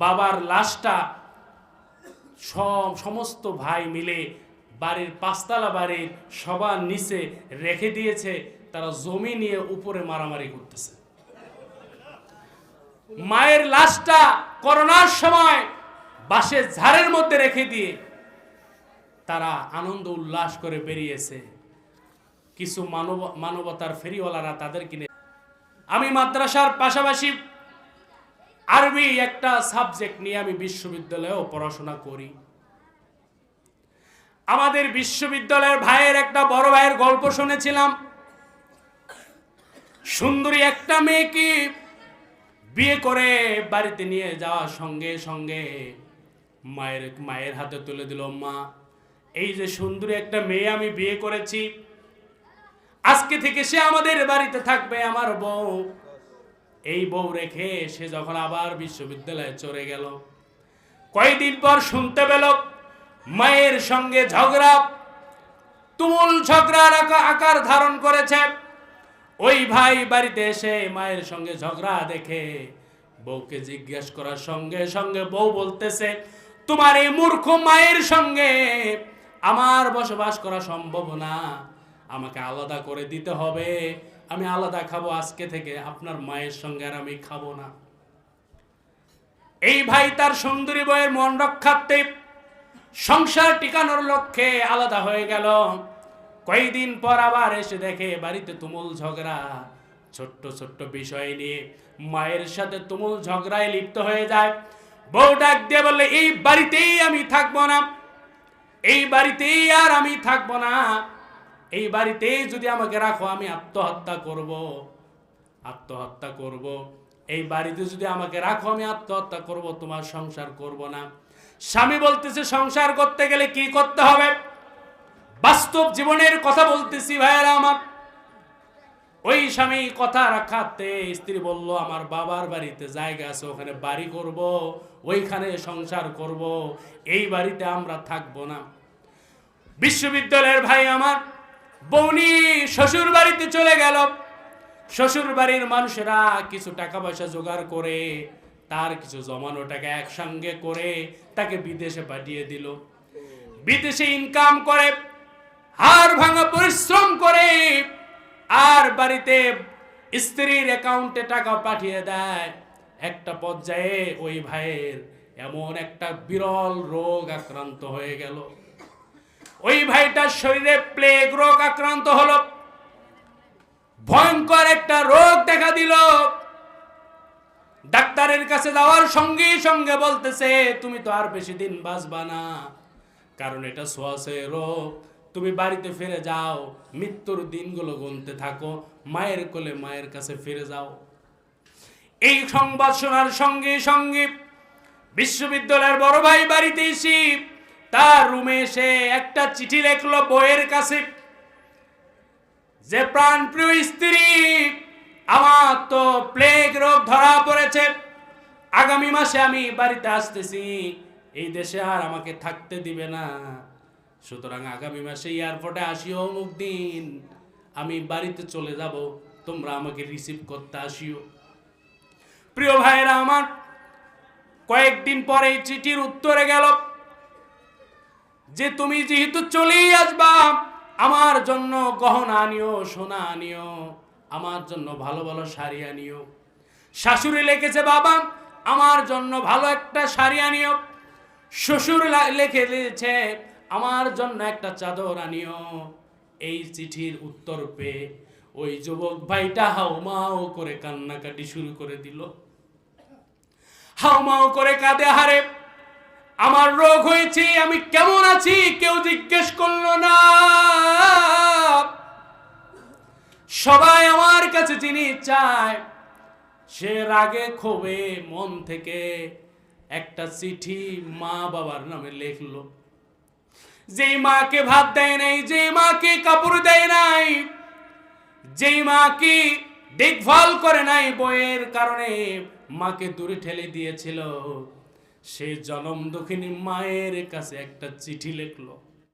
বাবার লাশটা সমস্ত ভাই মিলে বাড়ির পাঁচতলা বাড়ির সবার নিচে রেখে দিয়েছে, তারা জমি নিয়ে উপরে মারামারি করতেছে। মায়ের লাশটা করোনার সময় বাঁশের ঝাড়ের মধ্যে রেখে দিয়ে তারা আনন্দ উল্লাস করে বেরিয়েছে। কিছু মানবতার ফেরিওয়ালারা তাদের কিনে। আমি মাদ্রাসার পাশাপাশি আরবি একটা সাবজেক্ট নিয়ে আমি বিশ্ববিদ্যালয়েও পড়াশোনা করি। আমাদের বিশ্ববিদ্যালয়ের ভাইয়ের একটা বড় ভাইয়ের গল্প শুনেছিলাম। সুন্দরী একটা মেয়েকে বিয়ে করে বাড়িতে নিয়ে যাওয়ার সঙ্গে সঙ্গে মায়ের হাতে তুলে দিল, মা এই যে সুন্দরী একটা মেয়ে আমি বিয়ে করেছি, আজকে থেকে সে আমাদের বাড়িতে থাকবে, আমার বউ। এই বউ রেখে সে যখন আবার বিশ্ববিদ্যালয়ে চলে গেল, কয়েকদিন পর শুনতে পেল মায়ের সঙ্গে ঝগড়া, তুমুল ঝগড়ার আকার ধারণ করেছে। ওই ভাই বাড়িতে এসে মায়ের সঙ্গে ঝগড়া দেখে বউকে জিজ্ঞেস করার সঙ্গে সঙ্গে বউ বলতেছে, তোমার এই মূর্খ মায়ের সঙ্গে আমার বসবাস করা সম্ভব না, আমাকে আলাদা করে দিতে হবে, আমি আলাদা খাবো, আজকে থেকে আপনার মায়ের সঙ্গে আর আমি খাবো না। এই ভাই তার সুন্দরী বউয়ের মন রক্ষার্থে সংসার টিকানোর লক্ষ্যে আলাদা হয়ে গেল। কয়েকদিন পর আবার এসে দেখে বাড়িতে তুমুল ঝগড়া, ছোট্ট ছোট্ট বিষয় নিয়ে মায়ের সাথে তুমুল ঝগড়ায় লিপ্ত হয়ে যায়। বউ ডাক দিয়ে বললে, এই বাড়িতেই আমি থাকবো না, এই বাড়িতেই আর আমি থাকবো না, এই বাড়িতেই যদি আমাকে রাখো আমি আত্মহত্যা করব, এই বাড়িতে যদি আমাকে রাখো আমি আত্মহত্যা করব, তোমার সংসার করব না। স্বামী বলতেছে, সংসার করতে গেলে কি করতে হবে? বাস্তব জীবনের কথা বলতেছি ভাইয়েরা আমার। ওই স্বামী কথা রাখাতে স্ত্রী বলল, আমার বাবার বাড়িতে জায়গা আছে, ওখানে বাড়ি করব, ওইখানে সংসার করব, এই বাড়িতে আমরা থাকবো না। বিশ্ববিদ্যালয়ের ভাই আমার বউনি শ্বশুর বাড়িতে চলে গেল। শ্বশুর বাড়ির মানুষেরা কিছু টাকা পয়সা জোগাড় করে, তার কিছু জমানো টাকা একসঙ্গে করে তাকে বিদেশে পাঠিয়ে দিল। বিদেশে ইনকাম করে, হাড় ভাঙা পরিশ্রম করে, আর বাড়িতে স্ত্রীর অ্যাকাউন্টে টাকা পাঠিয়ে দেয়। একটা পর্যায়ে ওই ভাইয়ের এমন একটা বিরল রোগ আক্রান্ত হয়ে গেল, ওই ভাইটার শরীরে প্লেগ রোগ আক্রান্ত হলো, ভয়ঙ্কর একটা রোগ দেখা দিল। ডাক্তারের কাছে যাওয়ার সঙ্গে সঙ্গে বলতেছে, তুমি তো আর বেশি দিন বাঁচবা না, কারণ এটা ছোঁয়াচে রোগ, তুমি বাড়িতে ফিরে যাও, মৃত্যুর দিনগুলো গুনতে থাকো, মায়ের কোলে মায়ের কাছে ফিরে যাও। এই সংবাদ শোনার সঙ্গে সঙ্গে বিশ্ববিদ্যালয়ের বড় ভাই বাড়িতে এসে তার রুমে এসে একটা চিঠি লিখলো বউয়ের কাছে, যে প্রাণপ্রিয় স্ত্রী, আমার তো প্লেগ রোগ ধরা পড়েছে, আগামী মাসে আমি বাড়িতে আসতেছি, এই দেশে আর আমাকে থাকতে দিবে না, সুতরাং আগামী মাসে এয়ারপোর্টে আসিও, অমুক দিন আমি বাড়িতে চলে যাব, তোমরা আমাকে রিসিভ করতে আসিও। প্রিয় ভাইরা আমার, কয়েকদিন পরে চিঠির উত্তরে গেল যে তুমি যেহেতু চলেই আসবা, আমার জন্য গহনা আনিও, সোনা আনিও, আমার জন্য ভালো ভালো শাড়ি আনিও। শাশুড়ি লিখেছে, বাবা আমার জন্য ভালো একটা শাড়ি আনিও। শ্বশুর লিখে দিয়েছে, আমার জন্য একটা চাদর আনিও। এই চিঠির উত্তর পেয়ে ওই যুবক ভাইটা হাউমাউ করে কান্নাকাটি শুরু করে দিল। হাউমাউ করে কাঁদে, হারে আমার রোগ হয়েছে, আমি কেমন আছি কেউ জিজ্ঞেস করলো না, সবাই আমার কাছে জিনিস চায়। সে রাগে ক্ষোভে মন থেকে একটা চিঠি মা বাবার নামে লিখলো। যেই মাকে ভাত দেয় নাই, যেই মাকে কাপড় দেয় নাই, যেই মাকে দেখভাল করে নাই, বইয়ের কারণে মাকে দূরে ঠেলে দিয়েছিল, সে জনম দুঃখিনী মায়ের কাছে একটা চিঠি লিখলো।